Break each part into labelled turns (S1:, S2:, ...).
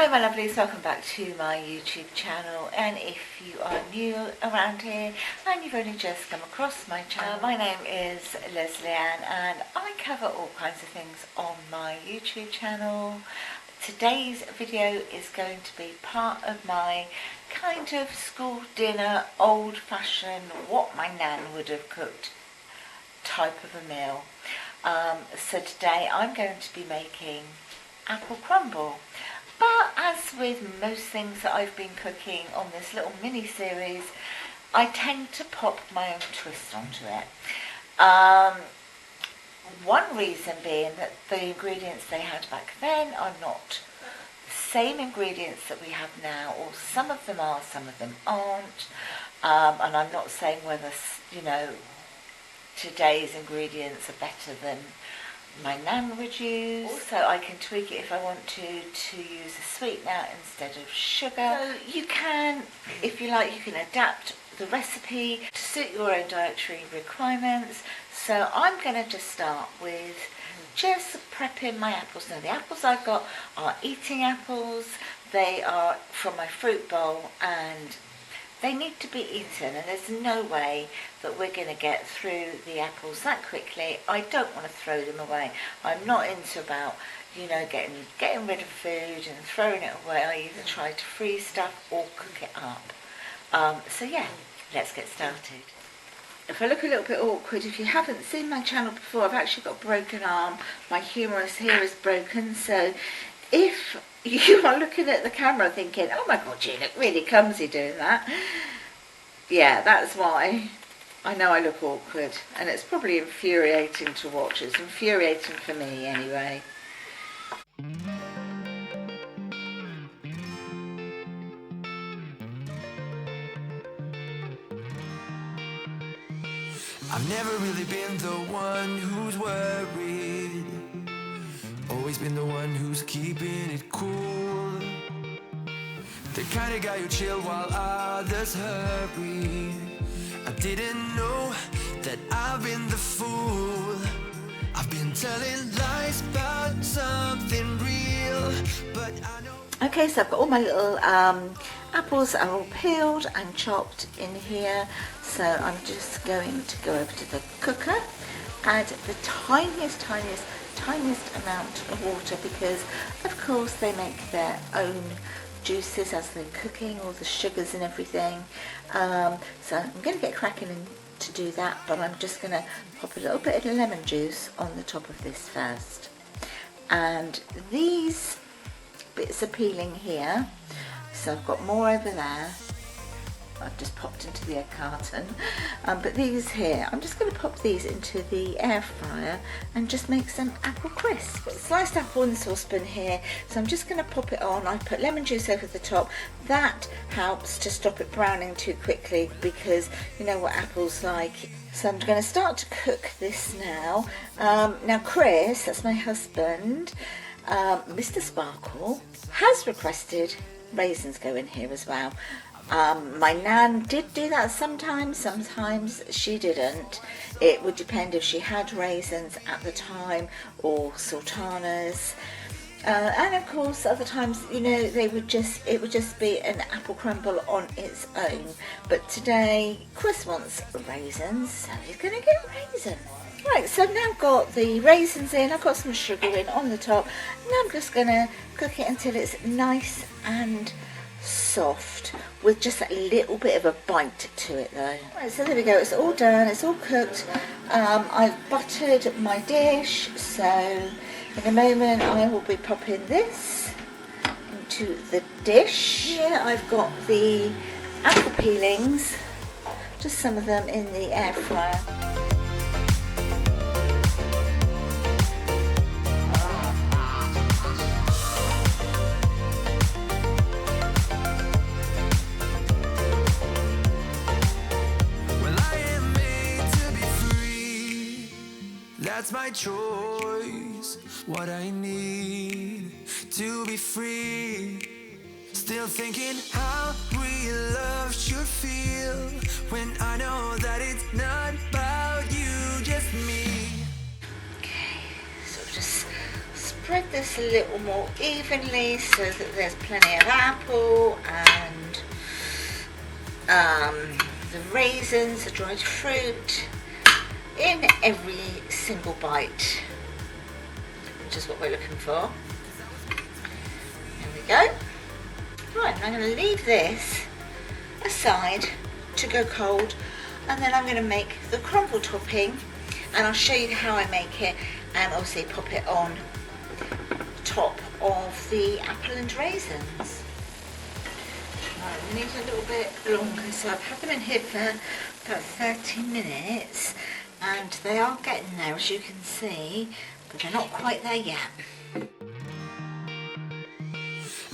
S1: Hi my lovelies, welcome back to my YouTube channel, and if you are new around here and you've only just come across my channel, my name is Lesleyanne and I cover all kinds of things on my YouTube channel. Today's video is going to be part of my kind of school dinner, old-fashioned, what my nan would have cooked type of a meal. So today I'm going to be making apple crumble. But as with most things that I've been cooking on this little mini series, I tend to pop my own twist onto it. One reason being that the ingredients they had back then are not the same ingredients that we have now, or some of them are, some of them aren't. And I'm not saying whether, today's ingredients are better than my nan would use. Also, I can tweak it if I want to use a sweetener instead of sugar. So you can, if you like, you can adapt the recipe to suit your own dietary requirements. So I'm going to just start with just prepping my apples. Now the apples I've got are eating apples. They are from my fruit bowl and they need to be eaten, and there's no way that we're going to get through the apples that quickly. I don't want to throw them away. I'm not into about, getting rid of food and throwing it away. I either try to freeze stuff or cook it up. So yeah, let's get started. If I look a little bit awkward, if you haven't seen my channel before, I've actually got a broken arm. My humerus here is broken, so if you are looking at the camera thinking, oh my god, you look really clumsy doing that, yeah, that's why. I know I look awkward, and it's probably infuriating to watch. It's infuriating for me anyway.
S2: I've never really been the one who's worried, always been the one who's keeping it cool. The kind of guy who chill while others hurry. I didn't know that I've been the fool. I've been telling lies about something real, but I know.
S1: Okay, so I've got all my little apples are all peeled and chopped in here. So I'm just going to go over to the cooker, add the tiniest amount of water, because of course they make their own juices as they're cooking, all the sugars and everything. So I'm going to get cracking to do that, but I'm just going to pop a little bit of lemon juice on the top of this first. And these bits are peeling here, so I've got more over there. I've just popped into the egg carton, but these here, I'm just going to pop these into the air fryer and just make some apple crisp. Sliced apple in the saucepan here, so I'm just going to pop it on. I put lemon juice over the top. That helps to stop it browning too quickly, because you know what apple's like. So I'm going to start to cook this now. Now Chris, that's my husband, Mr. Sparkle, has requested raisins go in here as well. My nan did do that sometimes she didn't. It would depend if she had raisins at the time or sultanas. And of course other times, it would just be an apple crumble on its own. But today Chris wants raisins, so he's going to get raisins. Right, so I've now got the raisins in, I've got some sugar in on the top, and I'm just going to cook it until it's nice and soft, with just a little bit of a bite to it though. Right, so there we go, it's all done, it's all cooked. I've buttered my dish, so in a moment I will be popping this into the dish. Here I've got the apple peelings, just some of them in the air fryer.
S2: That's my choice, what I need to be free. Still thinking how real love should feel, when I know that it's not about you, just me.
S1: Okay, so just spread this a little more evenly so that there's plenty of apple and the raisins, the dried fruit in every single bite, which is what we're looking for. There we go. Right, I'm going to leave this aside to go cold, and then I'm going to make the crumble topping, and I'll show you how I make it, and obviously pop it on top of the apple and raisins. Right, we need a little bit longer, so I've had them in here for about 30 minutes, and they are getting there, as you can see, but they're not quite there yet.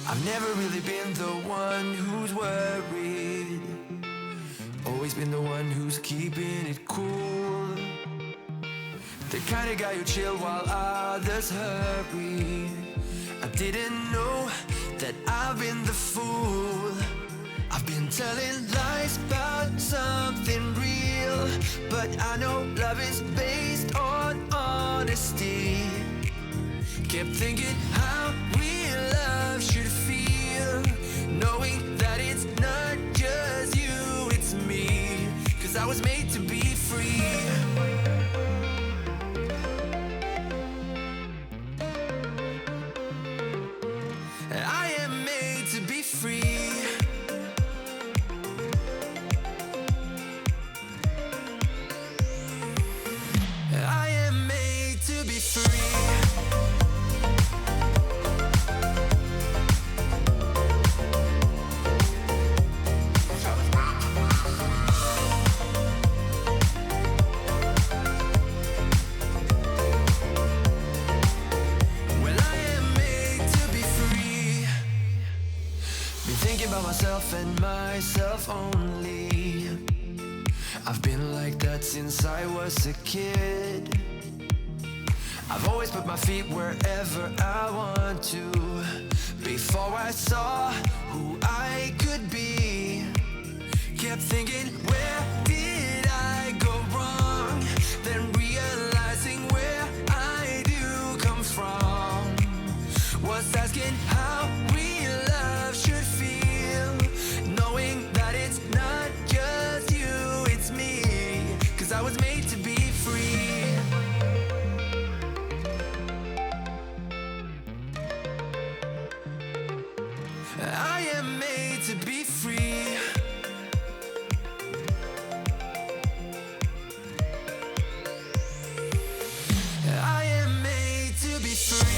S2: I've never really been the one who's worried, always been the one who's keeping it cool, the kind of guy who chill while others hurry. I didn't know that I've been the fool. I've been telling lies about something real, but I know love is based on honesty. Kept thinking how real love should feel, knowing that it's not just you, it's me, 'cause I was made to be free. I am made to be free. I am made to be free. Myself and myself only. I've been like that since I was a kid. I've always put my feet wherever I want to, before I saw who I could be. Kept thinking, where did I go wrong? Then realizing where I do come from. Was asking how real love should feel, knowing that it's not just you, it's me, 'cause I was made to be free. I am made to be free. I am made to be free.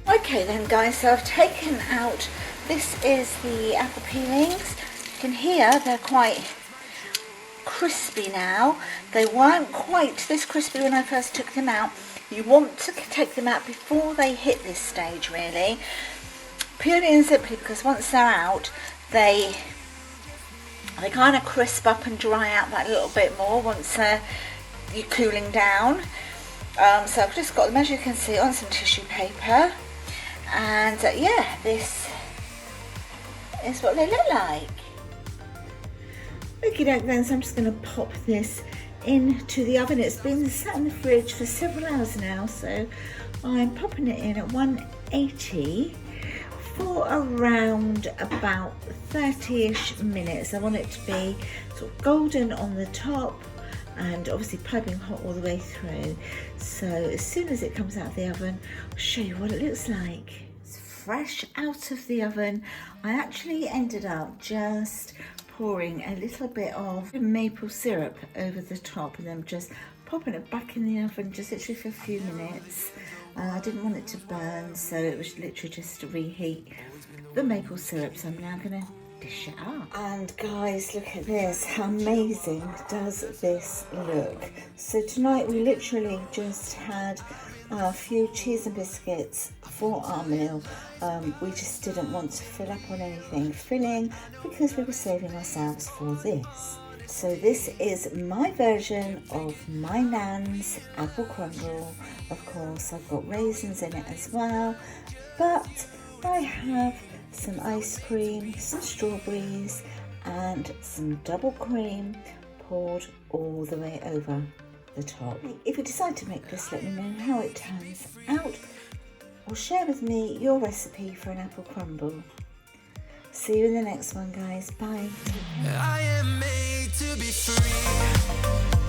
S1: Okay then guys, so I've taken out, this is the apple peelings. You can hear they're quite crispy now. They weren't quite this crispy when I first took them out. You want to take them out before they hit this stage really, purely and simply because once they're out they kind of crisp up and dry out that little bit more once you're cooling down. So I've just got them, as you can see, on some tissue paper. And yeah, this is what they look like. Okay then, so I'm just going to pop this into the oven. It's been sat in the fridge for several hours now, so I'm popping it in at 180 for around about 30-ish minutes. I want it to be sort of golden on the top and obviously piping hot all the way through. So as soon as it comes out of the oven, I'll show you what it looks like. It's fresh out of the oven. I actually ended up just pouring a little bit of maple syrup over the top and then just popping it back in the oven just literally for a few minutes. I didn't want it to burn, so it was literally just to reheat the maple syrup. So I'm now going to dish it up. And guys, look at this. How amazing does this look? So tonight we literally just had a few cheese and biscuits for our meal. We just didn't want to fill up on anything filling because we were saving ourselves for this. So this is my version of my nan's apple crumble. Of course, I've got raisins in it as well, but I have some ice cream, some strawberries and some double cream poured all the way over the top. If you decide to make this, let me know how it turns out, or share with me your recipe for an apple crumble. See you in the next one, guys. Bye.
S2: I am made to be free.